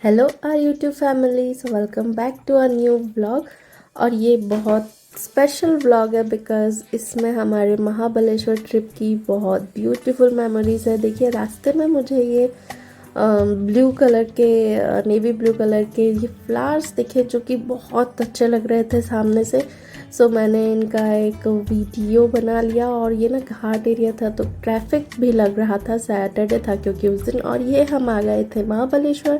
Hello our YouTube family, so welcome back to a new vlog. और ये बहुत special vlog है because इसमें हमारे महाबलेश्वर ट्रिप की बहुत ब्यूटीफुल मेमोरीज है। देखिए रास्ते में मुझे ये ब्लू कलर के नेवी ब्लू कलर के ये फ्लावर्स दिखे जो कि बहुत अच्छे लग रहे थे सामने से। सो मैंने इनका एक वीडियो बना लिया। और ये ना घाट एरिया था तो ट्रैफिक भी लग रहा था, सैटरडे था क्योंकि उस दिन। और ये हम आ गए थे महाबलेश्वर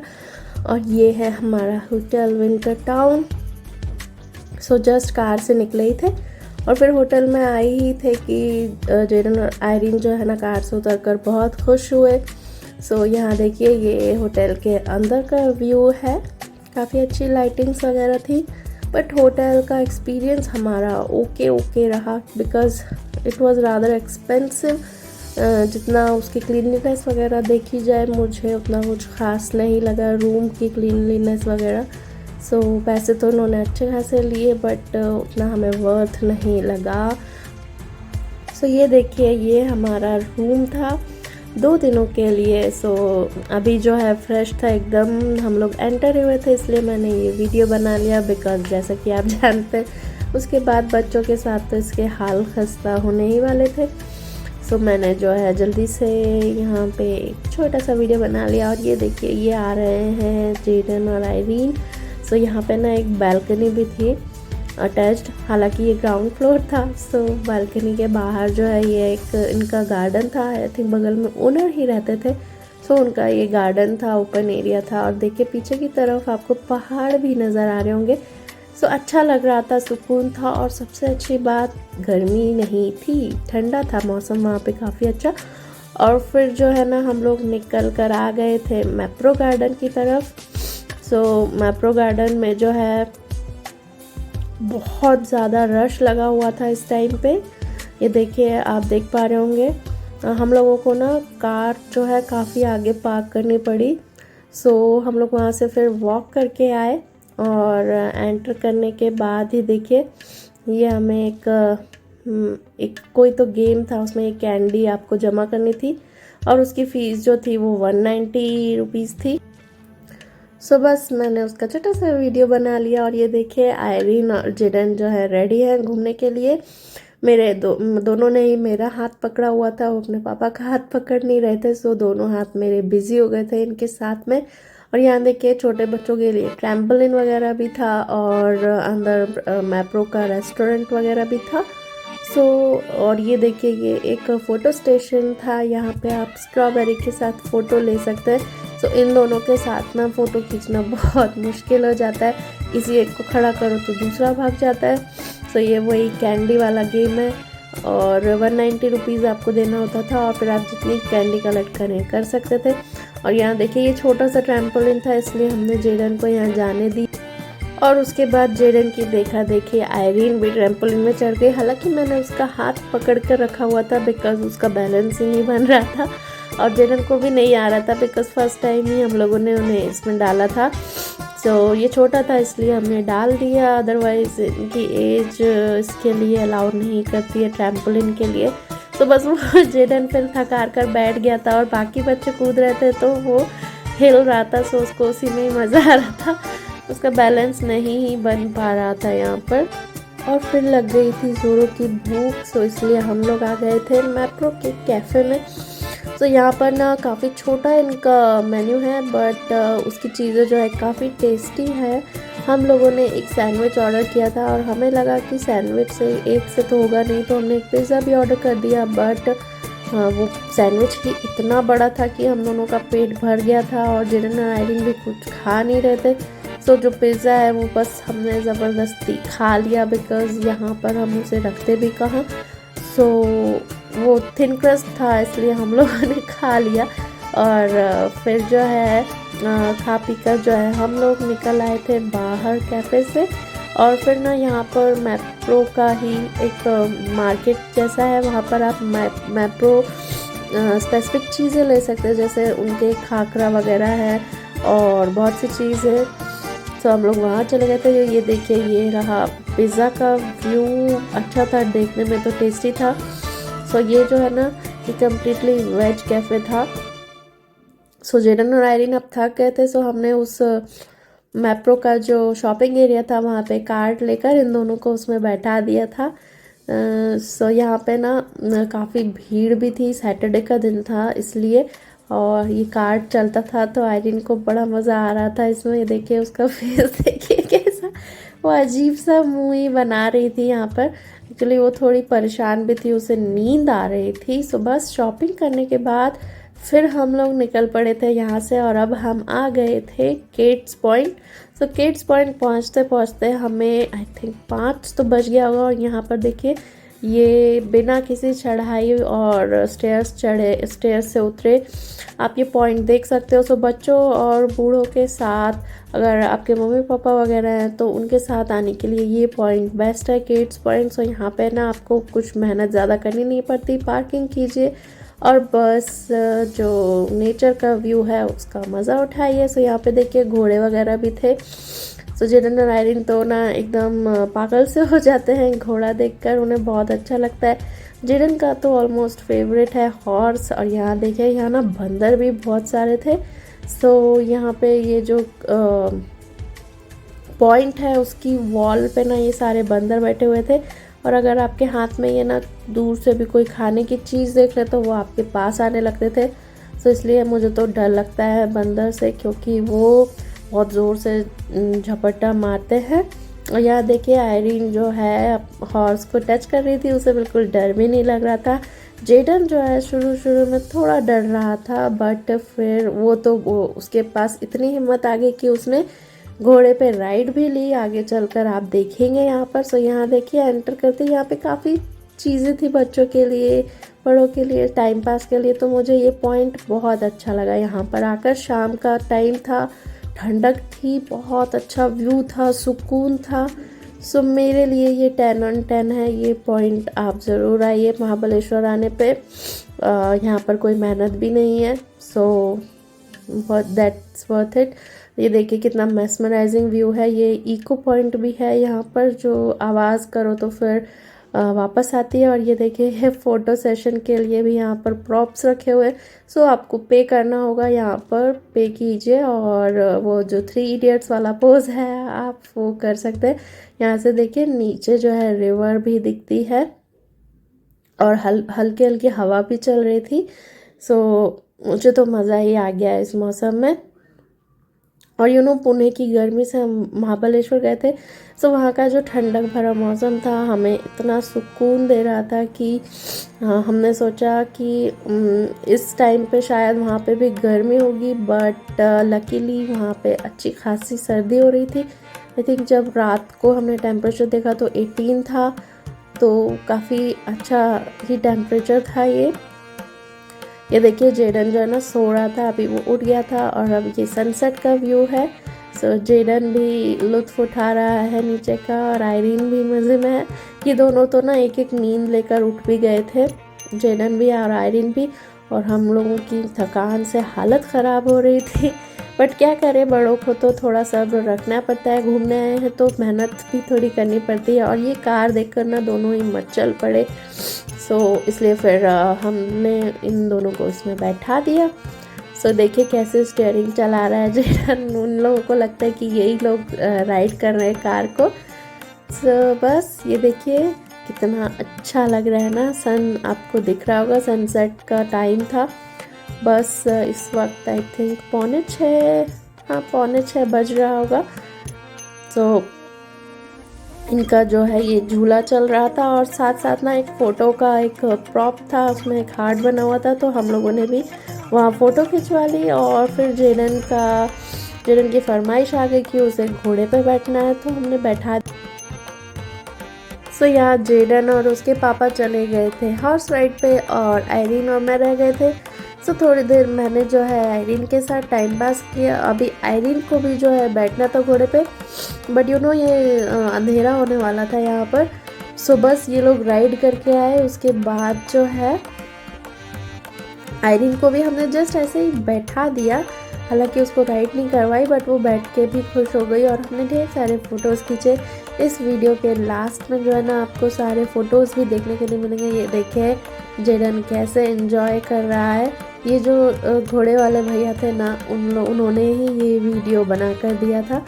और ये है हमारा hotel winter town. So just car से निकले ही थे और फिर होटल में आए ही थे कि जेडन और आयरीन जो है ना कार से उतरकर बहुत खुश हुए। सो यहाँ देखिए ये होटल के अंदर का व्यू है, काफ़ी अच्छी लाइटिंग्स वगैरह थी। बट होटल का एक्सपीरियंस हमारा ओके रहा because it was rather expensive. जितना उसकी क्लीनलीनेस वगैरह देखी जाए मुझे उतना कुछ ख़ास नहीं लगा, रूम की क्लीनलीनेस वगैरह। सो पैसे तो उन्होंने अच्छे खासे लिए बट उतना हमें वर्थ नहीं लगा। सो ये देखिए ये हमारा रूम था 2 दिनों के लिए। सो अभी जो है फ्रेश था एकदम, हम लोग एंटर हुए थे इसलिए मैंने ये वीडियो बना लिया बिकॉज़ जैसा कि आप जानते हैं उसके बाद बच्चों के साथ तो इसके हाल खस्ता होने ही वाले थे। सो मैंने जो है जल्दी से यहाँ पे एक छोटा सा वीडियो बना लिया। और ये देखिए ये आ रहे हैं जेडन और आयरीन। सो यहाँ पे ना एक बालकनी भी थी अटैच्ड, हालांकि ये ग्राउंड फ्लोर था। सो बालकनी के बाहर जो है ये एक इनका गार्डन था, आई थिंक बगल में ओनर ही रहते थे। सो उनका ये गार्डन था, ओपन एरिया था। और देखिए पीछे की तरफ आपको पहाड़ भी नज़र आ रहे होंगे। सो अच्छा लग रहा था, सुकून था। और सबसे अच्छी बात गर्मी नहीं थी, ठंडा था मौसम वहाँ पे काफ़ी अच्छा। और फिर जो है ना हम लोग निकल कर आ गए थे मैप्रो गार्डन की तरफ। सो मैप्रो गार्डन में जो है बहुत ज़्यादा रश लगा हुआ था इस टाइम पे। ये देखिए आप देख पा रहे होंगे हम लोगों को ना कार जो है काफ़ी आगे पार्क करनी पड़ी। सो हम लोग वहाँ से फिर वॉक करके आए और एंटर करने के बाद ही देखिए ये हमें एक कोई तो गेम था, उसमें एक कैंडी आपको जमा करनी थी और उसकी फ़ीस जो थी वो 190 रुपीज़ थी। सो बस मैंने उसका छोटा सा वीडियो बना लिया। और ये देखिए आयरीन और जेडन जो है रेडी हैं घूमने के लिए। मेरे दोनों ने ही मेरा हाथ पकड़ा हुआ था, वो अपने पापा का हाथ पकड़ नहीं रहे थे। सो दोनों हाथ मेरे बिजी हो गए थे इनके साथ में। और यहाँ देखिए छोटे बच्चों के लिए ट्रैम्पोलिन वगैरह भी था और अंदर मैप्रो का रेस्टोरेंट वगैरह भी था। सो और ये देखिए ये एक फ़ोटो स्टेशन था, यहाँ पे आप स्ट्रॉबेरी के साथ फ़ोटो ले सकते हैं। सो इन दोनों के साथ ना फ़ोटो खींचना बहुत मुश्किल हो जाता है, किसी एक को खड़ा करो तो दूसरा भाग जाता है। सो ये वही कैंडी वाला गेम है और 190 रुपीज़ आपको देना होता था और फिर आप जितनी कैंडी कलेक्ट करें कर सकते थे। और यहाँ देखिए ये छोटा सा ट्रैम्पोलिन था इसलिए हमने जेडन को यहाँ जाने दी। और उसके बाद जेडन की देखा देखी आयरीन भी ट्रैम्पोलिन में चढ़ गई। हालांकि मैंने उसका हाथ पकड़ कर रखा हुआ था बिकॉज उसका बैलेंस ही नहीं बन रहा था और जेडन को भी नहीं आ रहा था बिकॉज फर्स्ट टाइम ही हम लोगों ने उन्हें इसमें डाला था। सो ये छोटा था इसलिए हमने डाल दिया, अदरवाइज़ इनकी एज इसके लिए अलाउ नहीं करती है ट्रैम्पोलिन के लिए। तो बस वो जेडन फिर थकार कर बैठ गया था और बाकी बच्चे कूद रहे थे तो वो हिल रहा था। सो उसको उसी में ही मज़ा आ रहा था, उसका बैलेंस नहीं ही बन पा रहा था यहाँ पर। और फिर लग गई थी जोरों की भूख, सो इसलिए हम लोग आ गए थे मैप्रो के कैफ़े में। तो यहाँ पर ना काफ़ी छोटा इनका मेन्यू है बट उसकी चीज़ें जो है काफ़ी टेस्टी है। हम लोगों ने एक सैंडविच ऑर्डर किया था और हमें लगा कि सैंडविच से एक से तो होगा नहीं, तो हमने एक पिज़्ज़ा भी ऑर्डर कर दिया। बट वो सैंडविच ही इतना बड़ा था कि हम दोनों का पेट भर गया था और जेडन और आयरीन भी कुछ खा नहीं रहे थे। सो जो पिज़्ज़ा है वो बस हमने ज़बरदस्ती खा लिया बिकॉज़ यहाँ पर हम उसे रखते भी कहाँ। सो वो थिन क्रस्ट था इसलिए हम लोगों ने खा लिया। और फिर जो है खा पी कर जो है हम लोग निकल आए थे बाहर कैफ़े से। और फिर ना यहाँ पर मैप्रो का ही एक मार्केट जैसा है, वहाँ पर आप मैप्रो स्पेसिफिक चीज़ें ले सकते हैं, जैसे उनके खाकरा वगैरह है और बहुत सी चीज़ें। तो हम लोग वहाँ चले गए थे। ये देखिए ये रहा पिज़्ज़ा का व्यू, अच्छा था देखने में तो टेस्टी था। सो ये जो है ना ये कम्प्लीटली वेज कैफ़े था सो जेडन और आयरीन अब थक गए थे, सो हमने उस मैप्रो का जो शॉपिंग एरिया था वहाँ पे कार्ट लेकर इन दोनों को उसमें बैठा दिया था। सो यहाँ पे ना काफ़ी भीड़ भी थी, सैटरडे का दिन था इसलिए, और ये कार्ट चलता था तो आयरीन को बड़ा मज़ा आ रहा था इसमें। ये देखिए उसका फेस देखिए कैसा, वो अजीब सा मुँह ही बना रही थी यहाँ पर। एक्चुअली वो थोड़ी परेशान भी थी, उसे नींद आ रही थी। सो बस शॉपिंग करने के बाद फिर हम लोग निकल पड़े थे यहाँ से, और अब हम आ गए थे केट्स पॉइंट। सो केट्स पॉइंट पहुँचते पहुँचते हमें आई थिंक 5 तो बज गया होगा। और यहाँ पर देखिए ये बिना किसी चढ़ाई और स्टेयर्स से उतरे आप ये पॉइंट देख सकते हो। सो बच्चों और बूढ़ों के साथ, अगर आपके मम्मी पापा वगैरह हैं तो उनके साथ आने के लिए ये पॉइंट बेस्ट है, केट्स पॉइंट। सो यहाँ पे ना आपको कुछ मेहनत ज़्यादा करनी नहीं पड़ती, पार्किंग कीजिए और बस जो नेचर का व्यू है उसका मज़ा उठाइए। सो यहाँ पे देखिए घोड़े वगैरह भी थे। सो जेडन और आयरीन तो ना एकदम पागल से हो जाते हैं घोड़ा देखकर, उन्हें बहुत अच्छा लगता है। जेडन का तो ऑलमोस्ट फेवरेट है हॉर्स। और यहाँ देखिए यहाँ ना बंदर भी बहुत सारे थे। सो यहाँ पे ये जो पॉइंट है उसकी वॉल पे ना ये सारे बंदर बैठे हुए थे, और अगर आपके हाथ में ये ना दूर से भी कोई खाने की चीज़ देख ले तो वो आपके पास आने लगते थे। सो इसलिए मुझे तो डर लगता है बंदर से, क्योंकि वो बहुत ज़ोर से झपट्टा मारते हैं। और यहाँ देखिए आयरीन जो है हॉर्स को टच कर रही थी, उसे बिल्कुल डर भी नहीं लग रहा था। जेडन जो है शुरू में थोड़ा डर रहा था, बट फिर वो उसके पास इतनी हिम्मत आ गई कि उसने घोड़े पे राइड भी ली। आगे चलकर आप देखेंगे यहाँ पर। सो यहाँ देखिए एंटर करते यहाँ पे काफ़ी चीज़ें थी बच्चों के लिए, बड़ों के लिए, टाइम पास के लिए। तो मुझे ये पॉइंट बहुत अच्छा लगा यहाँ पर आकर। शाम का टाइम था, ठंडक थी, बहुत अच्छा व्यू था, सुकून था। सो मेरे लिए ये 10 on 10 है ये पॉइंट। आप ज़रूर आइए महाबलेश्वर आने पे। यहाँ पर कोई मेहनत भी नहीं है, सो दैट्स वर्थ इट। ये देखिए कितना मेस्मराइजिंग व्यू है। ये इको पॉइंट भी है यहाँ पर, जो आवाज़ करो तो फिर वापस आती है। और ये देखिए ये फ़ोटो सेशन के लिए भी यहाँ पर प्रॉप्स रखे हुए। सो आपको पे करना होगा, यहाँ पर पे कीजिए और वो जो 3 इडियट्स वाला पोज है आप वो कर सकते हैं। यहाँ से देखिए नीचे जो है रिवर भी दिखती है, और हल्की हल्की हवा भी चल रही थी। सो मुझे तो मज़ा ही आ गया इस मौसम में। और पुणे की गर्मी से हम महाबलेश्वर गए थे। सो वहाँ का जो ठंडक भरा मौसम था हमें इतना सुकून दे रहा था कि हमने सोचा कि इस टाइम पे शायद वहाँ पे भी गर्मी होगी, बट लकीली वहाँ पे अच्छी खासी सर्दी हो रही थी। आई थिंक जब रात को हमने टेम्परेचर देखा तो 18 था, तो काफ़ी अच्छा ही टेम्परेचर था ये देखिए जेडन जो है ना सो रहा था, अभी वो उठ गया था। और अब ये सनसेट का व्यू है। सो जेडन भी लुत्फ उठा रहा है नीचे का, और आयरीन भी मज़े में है। ये दोनों तो ना एक एक नींद लेकर उठ भी गए थे, जेडन भी और आयरीन भी। और हम लोगों की थकान से हालत ख़राब हो रही थी, बट क्या करें, बड़ों को तो थोड़ा सब्र रखना पड़ता है। घूमने आए हैं तो मेहनत भी थोड़ी करनी पड़ती है। और ये कार देखकर ना दोनों ही मचल पड़े। सो इसलिए फिर हमने इन दोनों को इसमें बैठा दिया। सो देखिए कैसे स्टीयरिंग चला रहा है जेडन। उन लोगों को लगता है कि यही लोग राइड कर रहे हैं कार को। सो बस ये देखिए कितना अच्छा लग रहा है ना। सन आपको दिख रहा होगा, सनसेट का टाइम था। बस इस वक्त आई थिंक 5:45 बज रहा होगा। तो इनका जो है ये झूला चल रहा था, और साथ साथ ना एक फ़ोटो का एक प्रॉप था, उसमें एक हार्ट बना हुआ था। तो हम लोगों ने भी वहाँ फ़ोटो खिंचवा ली। और फिर जेडन की फरमाइश आ गई कि उसे घोड़े पे बैठना है, तो हमने बैठा। सो यहाँ जेडन और उसके पापा चले गए थे हॉर्स राइड पे, और आयरीन और मैं रह गए थे। सो थोड़ी देर मैंने जो है आयरीन के साथ टाइम पास किया। अभी आयरीन को भी जो है बैठना था घोड़े पे, बट ये अंधेरा होने वाला था यहाँ पर। सो बस ये लोग राइड करके आए। उसके बाद जो है आयरीन को भी हमने जस्ट ऐसे ही बैठा दिया। हालांकि उसको राइड नहीं करवाई, बट वो बैठ के भी खुश हो गई और हमने ढेर सारे फ़ोटोज़ खींचे। इस वीडियो के लास्ट में जो है ना आपको सारे फ़ोटोज़ भी देखने के लिए मिलेंगे। ये देखिए जेडन कैसे एंजॉय कर रहा है। ये जो घोड़े वाले भैया थे ना, उन्होंने ही ये वीडियो बना कर दिया था।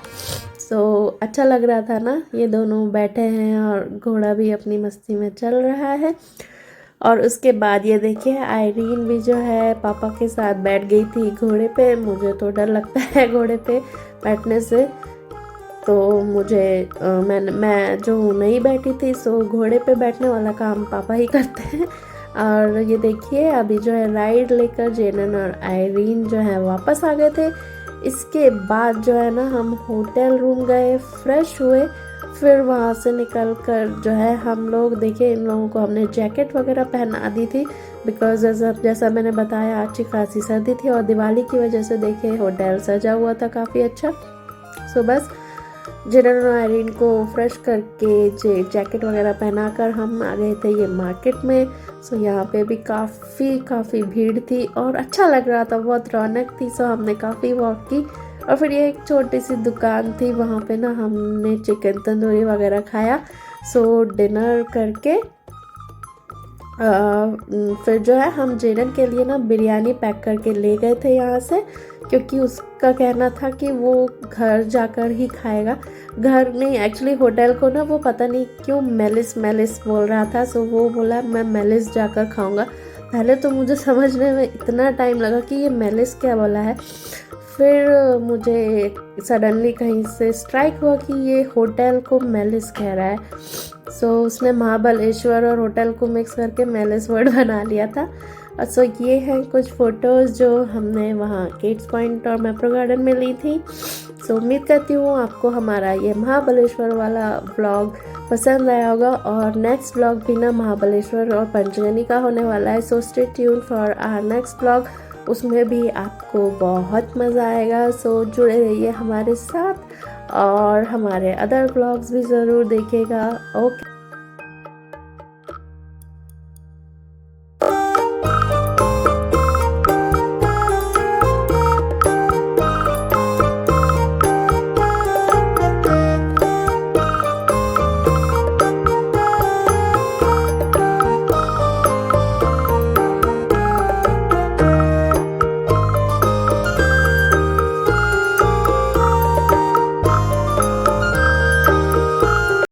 सो अच्छा लग रहा था ना, ये दोनों बैठे हैं और घोड़ा भी अपनी मस्ती में चल रहा है। और उसके बाद ये देखिए आयरीन भी जो है पापा के साथ बैठ गई थी घोड़े पे। मुझे तो डर लगता है घोड़े पे बैठने से, तो मैं जो नहीं बैठी थी, सो घोड़े पे बैठने वाला काम पापा ही करते हैं। और ये देखिए अभी जो है राइड लेकर जेनन और आयरीन जो है वापस आ गए थे। इसके बाद जो है ना हम होटल रूम गए, फ्रेश हुए, फिर वहाँ से निकल कर जो है हम लोग देखिए इन लोगों को हमने जैकेट वगैरह पहना दी थी, बिकॉज जैसा मैंने बताया अच्छी खासी सर्दी थी और दिवाली की वजह से देखिए होटल सजा हुआ था काफ़ी अच्छा। सो बस जेडन और आयरीन को फ्रेश करके जैकेट वगैरह पहनाकर हम आ गए थे ये मार्केट में। सो यहाँ पे भी काफ़ी भीड़ थी और अच्छा लग रहा था, बहुत रौनक थी। सो हमने काफ़ी वॉक की और फिर ये एक छोटी सी दुकान थी, वहाँ पे ना हमने चिकन तंदूरी वगैरह खाया। सो डिनर करके फिर जो है हम जेडन के लिए ना बिरयानी पैक करके ले गए थे यहाँ से, क्योंकि उसका कहना था कि वो घर जाकर ही खाएगा। घर नहीं, एक्चुअली होटल को ना वो पता नहीं क्यों मेलिस बोल रहा था। सो वो बोला मैं मेलिस जाकर खाऊंगा। पहले तो मुझे समझने में इतना टाइम लगा कि ये मेलिस क्या बोला है, फिर मुझे सडनली कहीं से स्ट्राइक हुआ कि ये होटल को मेलिस कह रहा है। सो उसने महाबलेश्वर और होटल को मिक्स करके मेलिस वर्ड बना लिया था। सो ये हैं कुछ फ़ोटोज़ जो हमने वहाँ किड्स पॉइंट और मैप्रो गार्डन में ली थी। सो उम्मीद करती हूँ आपको हमारा ये महाबलेश्वर वाला व्लॉग पसंद आया होगा, और नेक्स्ट व्लॉग भी ना महाबलेश्वर और पंचगनी का होने वाला है। So stay tune for our next vlog, उसमें भी आपको बहुत मज़ा आएगा। सो जुड़े रहिए हमारे साथ और हमारे अदर व्लॉग्स भी ज़रूर देखिएगा। ओके।